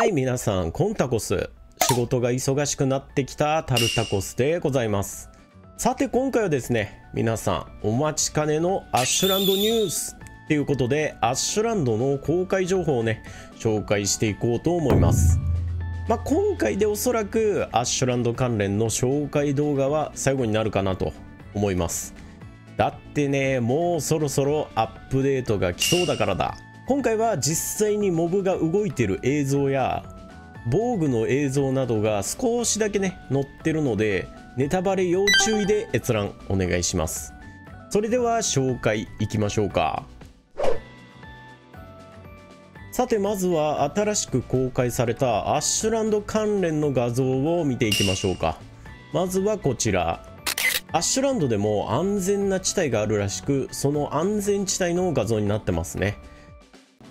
はい、皆さん、コンタコス。仕事が忙しくなってきたタルタコスでございます。さて、今回はですね、皆さん、お待ちかねのアッシュランドニュースということで、アッシュランドの公開情報をね、紹介していこうと思います。今回でおそらくアッシュランド関連の紹介動画は最後になるかなと思います。だってね、もうそろそろアップデートが来そうだからだ。今回は実際にモブが動いてる映像や防具の映像などが少しだけね載ってるので、ネタバレ要注意で閲覧お願いします。それでは紹介いきましょうか。さて、まずは新しく公開されたアッシュランド関連の画像を見ていきましょうか。まずはこちら。アッシュランドでも安全な地帯があるらしく、その安全地帯の画像になってますね。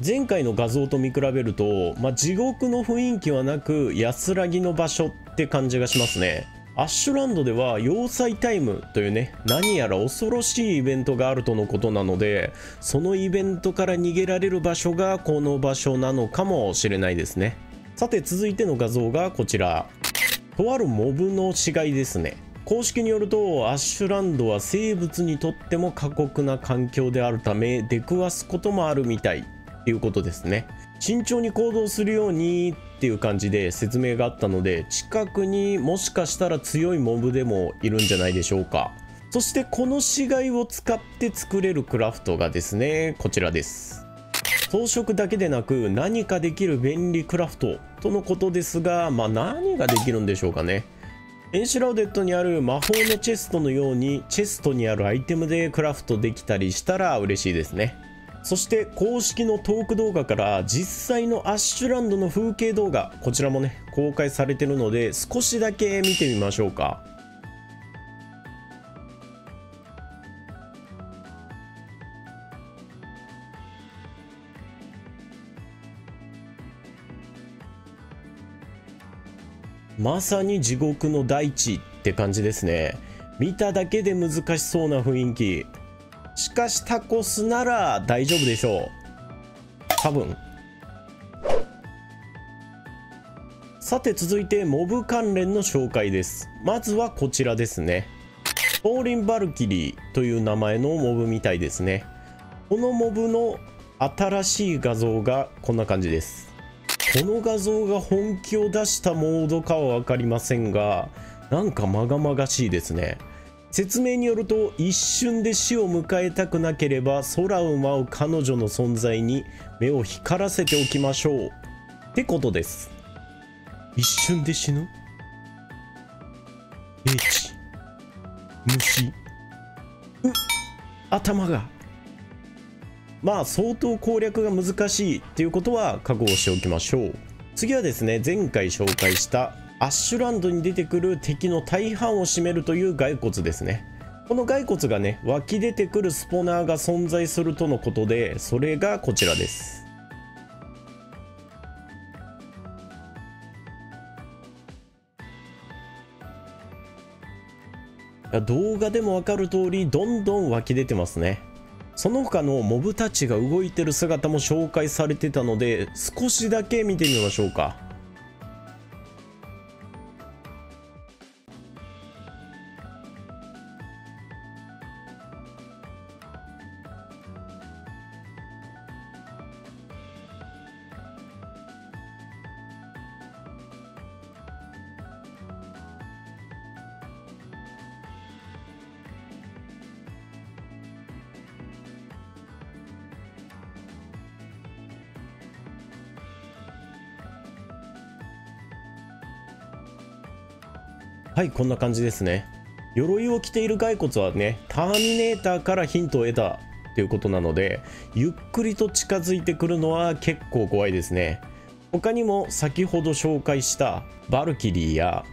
前回の画像と見比べると、地獄の雰囲気はなく安らぎの場所って感じがしますね。アッシュランドでは要塞タイムというね、何やら恐ろしいイベントがあるとのことなので、そのイベントから逃げられる場所がこの場所なのかもしれないですね。さて、続いての画像がこちら。とあるモブの死骸ですね。公式によると、アッシュランドは生物にとっても過酷な環境であるため、出くわすこともあるみたいっていうことですね。慎重に行動するようにっていう感じで説明があったので、近くにもしかしたら強いモブでもいるんじゃないでしょうか。そしてこの死骸を使って作れるクラフトがですね、こちらです。装飾だけでなく何かできる便利クラフトとのことですが、何ができるんでしょうかね。エンシュラウデッドにある魔法のチェストのようにチェストにあるアイテムでクラフトできたりしたら嬉しいですね。そして公式のトーク動画から実際のアッシュランドの風景動画、こちらもね公開されてるので少しだけ見てみましょうか。まさに地獄の大地って感じですね。見ただけで難しそうな雰囲気。しかしタコスなら大丈夫でしょう、多分。さて、続いてモブ関連の紹介です。まずはこちらですね。フォーリン・バルキリーという名前のモブみたいですね。このモブの新しい画像がこんな感じです。この画像が本気を出したモードかは分かりませんが、なんかまがまがしいですね。説明によると、一瞬で死を迎えたくなければ空を舞う彼女の存在に目を光らせておきましょうってことです。一瞬で死ぬ？英知、虫、頭が。相当攻略が難しいっていうことは覚悟しておきましょう。次はですね、前回紹介したアッシュランドに出てくる敵の大半を占めるという骸骨ですね。この骸骨がね、湧き出てくるスポナーが存在するとのことで、それがこちらです。動画でもわかる通り、どんどん湧き出てますね。その他のモブたちが動いてる姿も紹介されてたので、少しだけ見てみましょうか。はい、こんな感じですね。鎧を着ている骸骨はね、ターミネーターからヒントを得たということなので、ゆっくりと近づいてくるのは結構怖いですね。他にも先ほど紹介したバルキリーや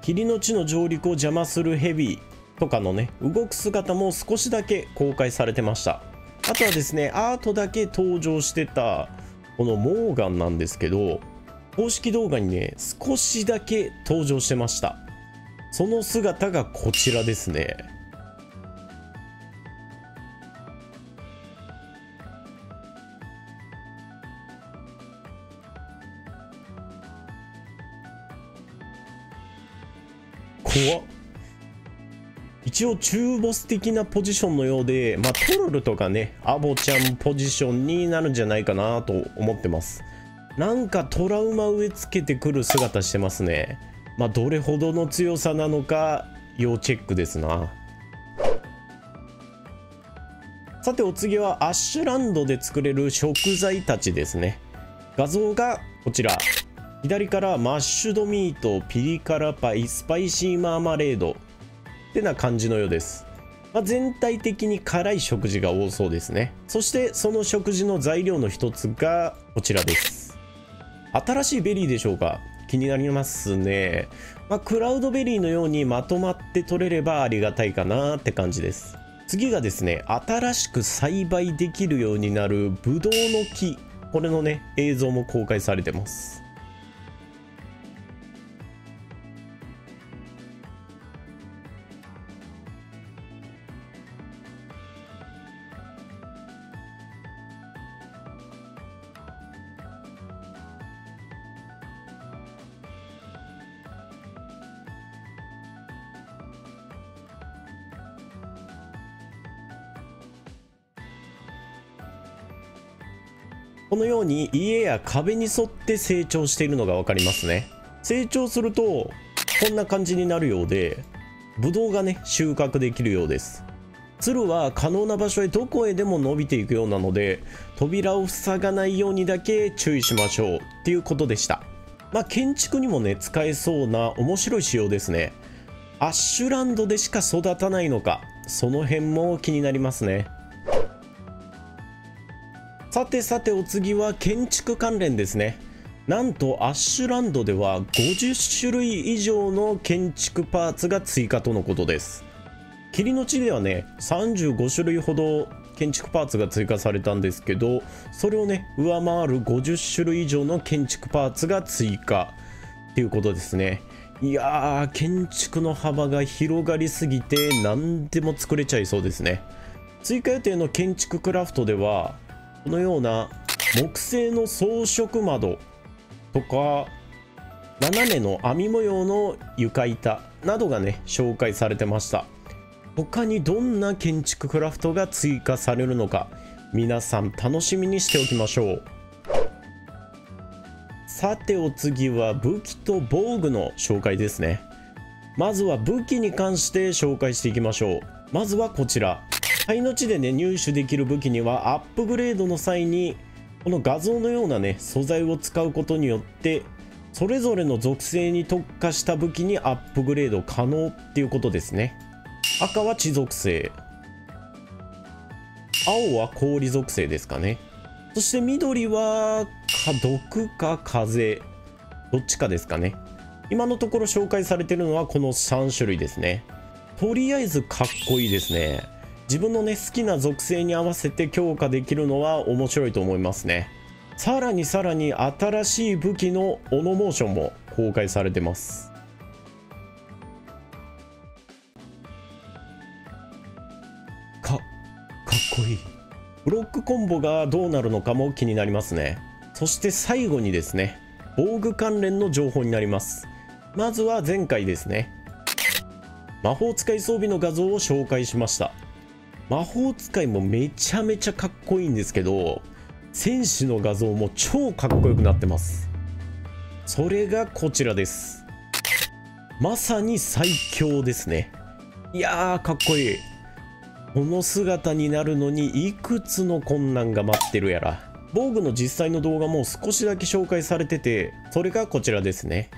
霧の地の上陸を邪魔するヘビとかのね、動く姿も少しだけ公開されてました。あとはですね、アートだけ登場してたこのモーガンなんですけど、公式動画にね、少しだけ登場してました。その姿がこちらですね。怖っ。一応中ボス的なポジションのようで、まあ、トロルとかね、アボちゃんポジションになるんじゃないかなと思ってます。なんかトラウマ植え付けてくる姿してますね。まあ、どれほどの強さなのか要チェックですな。さてお次はアッシュランドで作れる食材たちですね。画像がこちら。左からマッシュドミート、ピリ辛パイ、スパイシーマーマレードってな感じのようです。まあ、全体的に辛い食事が多そうですね。そしてその食事の材料の一つがこちらです。新しいベリーでしょうか。気になりますね。まあ、クラウドベリーのようにまとまって取れればありがたいかなって感じです。次がですね、新しく栽培できるようになるブドウの木、これのね映像も公開されてます。このように家や壁に沿って成長しているのが分かりますね。成長するとこんな感じになるようで、ブドウがね収穫できるようです。つるは可能な場所へどこへでも伸びていくようなので、扉を塞がないようにだけ注意しましょうっていうことでした。まあ建築にもね使えそうな面白い仕様ですね。アッシュランドでしか育たないのか、その辺も気になりますね。さてさてお次は建築関連ですね。なんとアッシュランドでは50種類以上の建築パーツが追加とのことです。霧の地ではね35種類ほど建築パーツが追加されたんですけど、それをね上回る50種類以上の建築パーツが追加っていうことですね。いやー、建築の幅が広がりすぎて何でも作れちゃいそうですね。追加予定の建築クラフトではこのような木製の装飾窓とか斜めの網模様の床板などがね紹介されてました。他にどんな建築クラフトが追加されるのか、皆さん楽しみにしておきましょう。さてお次は武器と防具の紹介ですね。まずは武器に関して紹介していきましょう。まずはこちら、灰の地でね入手できる武器にはアップグレードの際にこの画像のようなね素材を使うことによってそれぞれの属性に特化した武器にアップグレード可能っていうことですね。赤は地属性、青は氷属性ですかね。そして緑は毒か風、どっちかですかね。今のところ紹介されてるのはこの3種類ですね。とりあえずかっこいいですね。自分のね好きな属性に合わせて強化できるのは面白いと思いますね。さらに新しい武器のオノモーションも公開されてます。かっこいい。ブロックコンボがどうなるのかも気になりますね。そして最後にですね、防具関連の情報になります。まずは前回ですね、魔法使い装備の画像を紹介しました。魔法使いもめちゃめちゃかっこいいんですけど、戦士の画像も超かっこよくなってます。それがこちらです。まさに最強ですね。いやーかっこいい。この姿になるのにいくつの困難が待ってるやら。防具の実際の動画も少しだけ紹介されてて、それがこちらですね。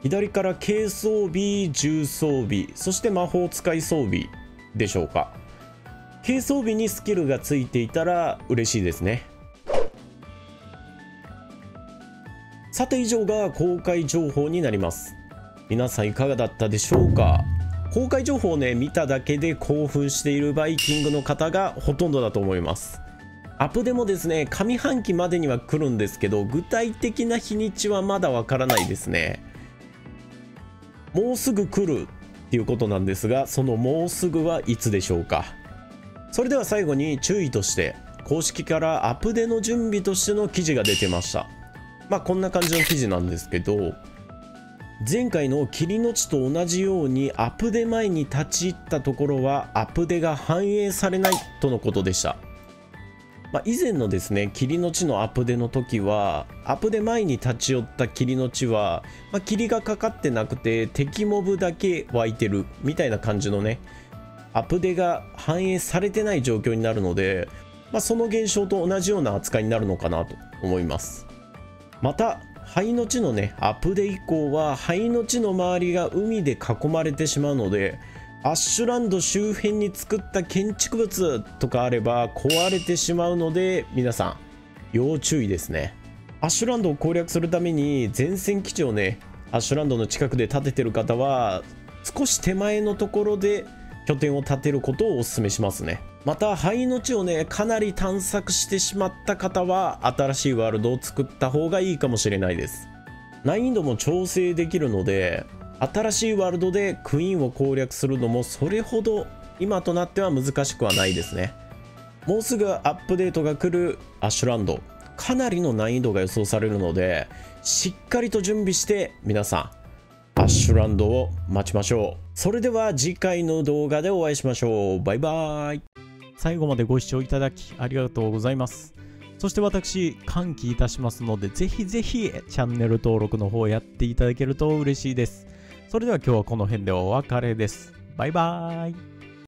左から軽装備、重装備、そして魔法使い装備でしょうか。軽装備にスキルがついていたら嬉しいですね。さて以上が公開情報になります。皆さんいかがだったでしょうか。公開情報をね見ただけで興奮しているバイキングの方がほとんどだと思います。アップでもですね上半期までには来るんですけど、具体的な日にちはまだわからないですね。もうすぐ来るっていうことなんですが、そのもうすぐはいつでしょうか。それでは最後に注意として、公式からアップデの準備としての記事が出てました。こんな感じの記事なんですけど、前回の霧の地と同じようにアップデ前に立ち入ったところはアップデが反映されないとのことでした。以前のですね、霧の地のアップデの時は、アップデ前に立ち寄った霧の地は、霧がかかってなくて敵モブだけ湧いてるみたいな感じのね、アップデが反映されてない状況になるので、その現象と同じような扱いになるのかなと思います。また灰の地のね、アップデ以降は灰の地の周りが海で囲まれてしまうので、アッシュランド周辺に作った建築物とかあれば壊れてしまうので、皆さん要注意ですね。アッシュランドを攻略するために前線基地をね、アッシュランドの近くで建ててる方は少し手前のところで拠点を建てることをお勧めしますね。また灰の地をね、かなり探索してしまった方は新しいワールドを作った方がいいかもしれないです。難易度も調整できるので、新しいワールドでクイーンを攻略するのもそれほど今となっては難しくはないですね。もうすぐアップデートが来るアッシュランド、かなりの難易度が予想されるので、しっかりと準備して皆さんアッシュランドを待ちましょう。それでは次回の動画でお会いしましょう。バイバーイ。最後までご視聴いただきありがとうございます。そして私、歓喜いたしますので、ぜひぜひチャンネル登録の方やっていただけると嬉しいです。それでは今日はこの辺でお別れです。バイバーイ。